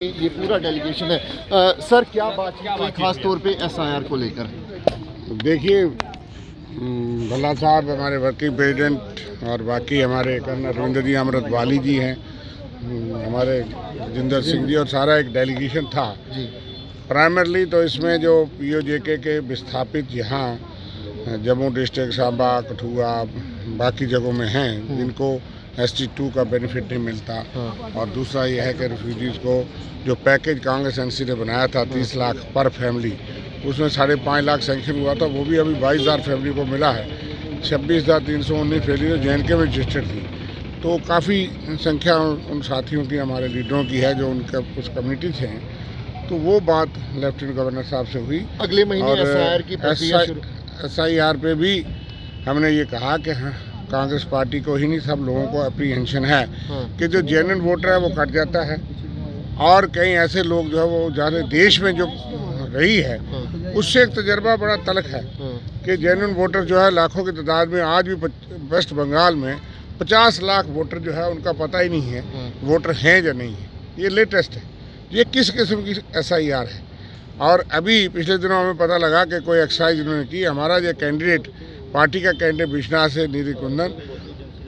ये पूरा डेलीगेशन है। सर क्या बातचीत हुई खास तौर पे एसआईआर को लेकर? देखिए, भल्ला साहब हमारे वर्किंग प्रेसिडेंट और बाकी हमारे कर्नल रविंद्र जी अमृत वाली जी हैं, हमारे जिंदर सिंह जी और सारा एक डेलीगेशन था जी। प्राइमरली तो इसमें जो पीओजेके के विस्थापित यहाँ जम्मू डिस्ट्रिक्ट, सांबा, कठुआ, बाकी जगहों में हैं जिनको ST2 का बेनिफिट नहीं मिलता। और दूसरा ये है कि रिफ्यूजीज़ को जो पैकेज कांग्रेस एनसी ने बनाया था 30 लाख पर फैमिली, उसमें 5.5 लाख सैंक्शन हुआ था, वो भी अभी 22,000 फैमिली को मिला है। 26,319 फैमिली JNK में रजिस्टर्ड थी, तो काफ़ी संख्या उन साथियों की, हमारे लीडरों की है जो उनका उस कम्युनिटी से हैं। तो वो बात लेफ्टिनेंट गवर्नर साहब से हुई। अगले महीने SIR की SIR पे भी हमने ये कहा कि हाँ, कांग्रेस पार्टी को ही नहीं, सब लोगों को अप्रीहेंशन है कि जो जेन्युइन वोटर है वो कट जाता है, और कई ऐसे लोग जो है वो जहाँ देश में जो रही है उससे एक तजर्बा बड़ा तलख है कि जेन्युइन वोटर जो है लाखों की तादाद में, आज भी वेस्ट बंगाल में 50 लाख वोटर जो है उनका पता ही नहीं है वोटर हैं या नहीं है। ये लेटेस्ट है, ये किस किस्म की SIR है। और अभी पिछले दिनों हमें पता लगा कि कोई एक्सरसाइज इन्होंने की, हमारा जो कैंडिडेट, पार्टी का कैंडिडेट विश्वनाथ से नीति कुंदन,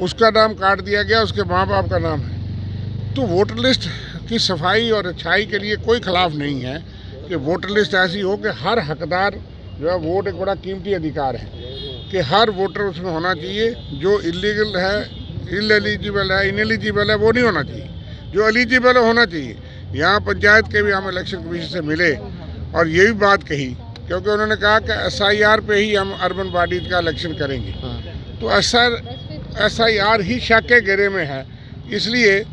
उसका नाम काट दिया गया, उसके माँ बाप का नाम है। तो वोटर लिस्ट की सफाई और अच्छाई के लिए कोई खिलाफ नहीं है कि वोटर लिस्ट ऐसी हो कि हर हकदार जो है, वोट एक बड़ा कीमती अधिकार है कि हर वोटर उसमें होना चाहिए। जो इलीगल है, इनएलिजिबल है, इनएलिजिबल है, वो नहीं होना चाहिए, जो एलिजिबल होना चाहिए। यहाँ पंचायत के भी हम इलेक्शन कमीशन से मिले और ये भी बात कही, क्योंकि उन्होंने कहा कि SIR पे ही हम अर्बन बॉडीज का इलेक्शन करेंगे। तो SIR ही शक के घेरे में है, इसलिए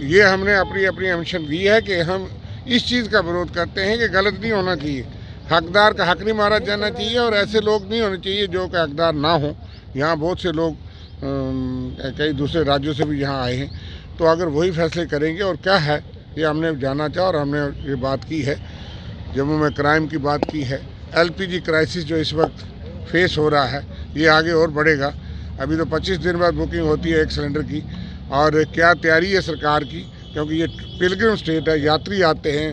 ये हमने अपनी एमिशन दी है कि हम इस चीज़ का विरोध करते हैं कि गलत नहीं होना चाहिए, हकदार का हक नहीं मारा जाना चाहिए, और ऐसे लोग नहीं होने चाहिए जो कि हकदार ना हो। यहाँ बहुत से लोग कई दूसरे राज्यों से भी यहाँ आए हैं, तो अगर वही फैसले करेंगे और क्या है ये हमने जाना चाहा और हमने ये बात की है। जम्मू में क्राइम की बात की है, LPG क्राइसिस जो इस वक्त फेस हो रहा है ये आगे और बढ़ेगा। अभी तो 25 दिन बाद बुकिंग होती है एक सिलेंडर की, और क्या तैयारी है सरकार की, क्योंकि ये पिलग्रिम स्टेट है, यात्री आते हैं,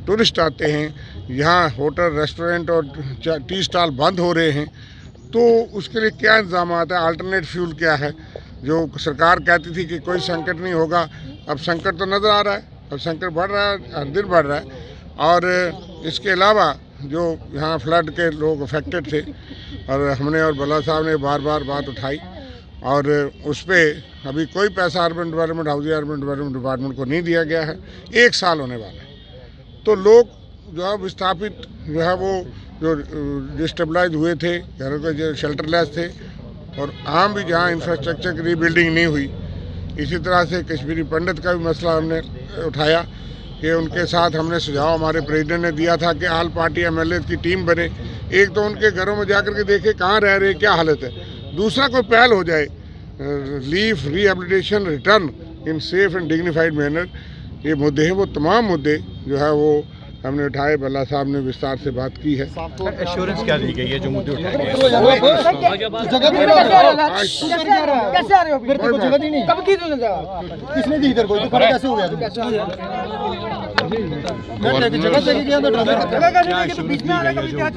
टूरिस्ट आते हैं, यहाँ होटल, रेस्टोरेंट और टी स्टॉल बंद हो रहे हैं। तो उसके लिए क्या इंतजाम आता है, अल्टरनेट फ्यूल क्या है। जो सरकार कहती थी कि कोई संकट नहीं होगा, अब संकट तो नज़र आ रहा है, अब संकट बढ़ रहा है, हर दिन बढ़ रहा है। और इसके अलावा जो यहाँ फ्लड के लोग अफेक्टेड थे, और हमने और भल्ला साहब ने बार बार बात उठाई, और उस पर अभी कोई पैसा urban development, housing urban development department को नहीं दिया गया है। 1 साल होने वाला है। तो लोग जो है विस्थापित जो है वो जो डिस्टेबलाइज हुए थे, घरों के जो शेल्टरलेस थे, और आम भी जहाँ इंफ्रास्ट्रक्चर की रीबिल्डिंग नहीं हुई। इसी तरह से कश्मीरी पंडित का भी मसला हमने उठाया कि उनके साथ हमने सुझाव हमारे प्रेसिडेंट ने दिया था कि ऑल पार्टी MLA की टीम बने, एक तो उनके घरों में जाकर के देखे कहाँ रह रहे, क्या हालत है, दूसरा कोई पहल हो जाए, relief, rehabilitation, return in safe and dignified manner. ये मुद्दे हैं, वो तमाम मुद्दे जो है वो हमने उठाए। भल्ला साहब ने विस्तार से बात की है। एश्योरेंस क्या दी गई है जो मुद्दे उठाए गए? किसने दी इधर, कोई तो कैसे हो गया?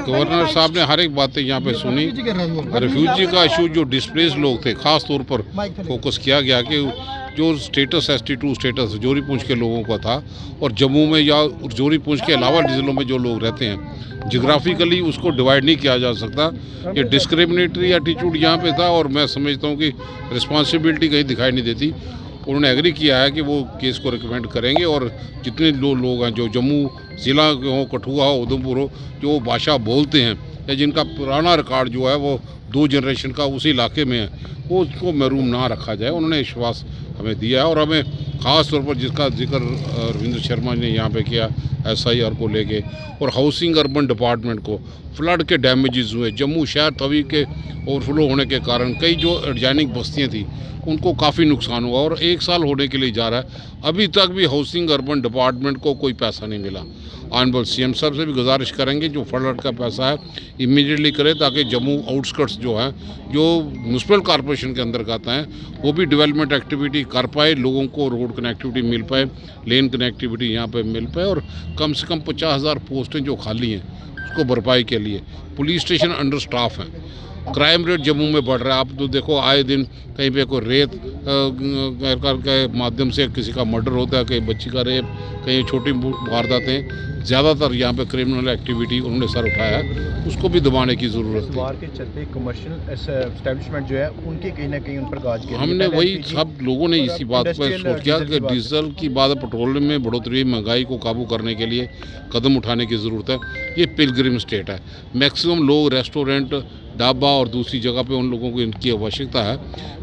गवर्नर साहब ने हर एक बातें यहाँ पे सुनी। रिफ्यूजी का इशू, जो डिस्प्लेस लोग थे, खास तौर पर फोकस किया गया कि जो स्टेटस ST2 स्टेटस जोरी पूंछ के लोगों का था, और जम्मू में या जोरी पूंछ के अलावा जिलों में जो लोग रहते हैं, जियोग्राफिकली उसको डिवाइड नहीं किया जा सकता। ये डिस्क्रिमिनेटरी एटीट्यूड यहाँ पे था, और मैं समझता हूँ कि रिस्पॉन्सिबिलिटी कहीं दिखाई नहीं देती। उन्होंने एग्री किया है कि वो केस को रिकमेंड करेंगे, और जितने लोग हैं जो जम्मू ज़िला के हों, कठुआ हो, उधमपुर हो, जो भाषा बोलते हैं या जिनका पुराना रिकॉर्ड जो है वो 2 जनरेशन का उसी इलाके में है, वो उसको महरूम ना रखा जाए। उन्होंने विश्वास हमें दिया है, और हमें ख़ास तौर पर जिसका जिक्र रविंद्र शर्मा ने यहाँ पे किया SIR को लेके, और हाउसिंग अर्बन डिपार्टमेंट को, फ्लड के डैमेजेस हुए, जम्मू शहर तवी के ओवरफ्लो होने के कारण कई जो एडजॉइनिंग बस्तियाँ थी उनको काफ़ी नुकसान हुआ और 1 साल होने के लिए जा रहा है, अभी तक भी हाउसिंग अर्बन डिपार्टमेंट को कोई पैसा नहीं मिला। ऑनरेबल सीएम साहब से भी गुजारिश करेंगे जो फ्लड का पैसा है इमीडिएटली करें, ताकि जम्मू आउटस्कर्ट्स जो है, जो म्यूनसिपल कॉर्पोरेशन के अंतर्गत हैं, वो भी डेवलपमेंट एक्टिविटी कर पाए, लोगों को रोड कनेक्टिविटी मिल पाए, लेन कनेक्टिविटी यहाँ पे मिल पाए, और कम से कम 50,000 पोस्टें जो खाली हैं उसको भरपाई के लिए। पुलिस स्टेशन अंडर स्टाफ हैं, क्राइम रेट जम्मू में बढ़ रहा है। आप तो देखो आए दिन कहीं पे कोई रेत के माध्यम से किसी का मर्डर होता है, कहीं बच्ची का रेप, कहीं छोटी वारदातें, ज़्यादातर यहाँ पे क्रिमिनल एक्टिविटी उन्होंने सर उठाया है, उसको भी दबाने की ज़रूरत है। वार के चलते कमर्शियल एस्टेब्लिशमेंट जो है उनके कहीं ना कहीं उन पर गाज गिरी। हमने वही सब लोगों ने इसी बात पर सोच किया कि डीजल की बाद पेट्रोल में बढ़ोतरी, महंगाई को काबू करने के लिए कदम उठाने की ज़रूरत है। ये पिलग्रिम स्टेट है, मैक्सिमम लोग रेस्टोरेंट, ढाबा और दूसरी जगह पे उन लोगों को इनकी आवश्यकता है।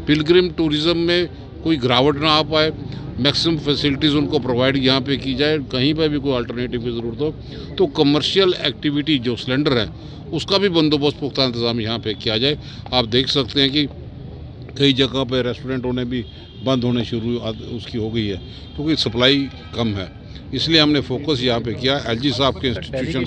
पिलग्रिम टूरिज़्म में कोई गिरावट ना आ पाए, मैक्सिमम फैसिलिटीज़ उनको प्रोवाइड यहाँ पे की जाए, कहीं पर भी कोई अल्टरनेटिव की ज़रूरत हो तो कमर्शियल एक्टिविटी जो सिलेंडर है उसका भी बंदोबस्त पुख्ता इंतज़ाम यहाँ पे किया जाए। आप देख सकते हैं कि कई जगह पे रेस्टोरेंट होने भी बंद होने शुरू उसकी हो गई है, क्योंकि सप्लाई कम है। इसलिए हमने फोकस यहाँ पे किया। एलजी साहब के इंस्टीट्यूशन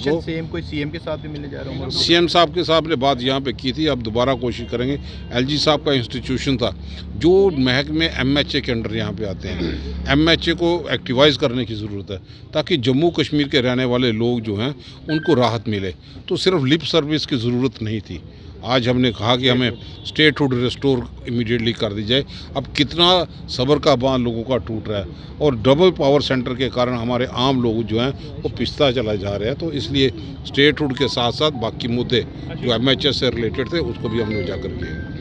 को सीएम के साथ भी मिलने जा रहा हूँ। सीएम साहब के साहब ने बात यहाँ पे की थी, अब दोबारा कोशिश करेंगे। एलजी साहब का इंस्टीट्यूशन था जो महकमे एमएचए के अंडर यहाँ पे आते हैं, एमएचए को एक्टिवाइज करने की ज़रूरत है ताकि जम्मू कश्मीर के रहने वाले लोग जो हैं उनको राहत मिले। तो सिर्फ लिप सर्विस की ज़रूरत नहीं थी, आज हमने कहा कि हमें स्टेटहुड रिस्टोर इमीडिएटली कर दी जाए। अब कितना सब्र का बांध लोगों का टूट रहा है, और डबल पावर सेंटर के कारण हमारे आम लोग जो हैं वो पिछता चला जा रहे हैं। तो इसलिए स्टेटहुड के साथ साथ बाकी मुद्दे जो एमएचएस से रिलेटेड थे उसको भी हमने उजागर किए।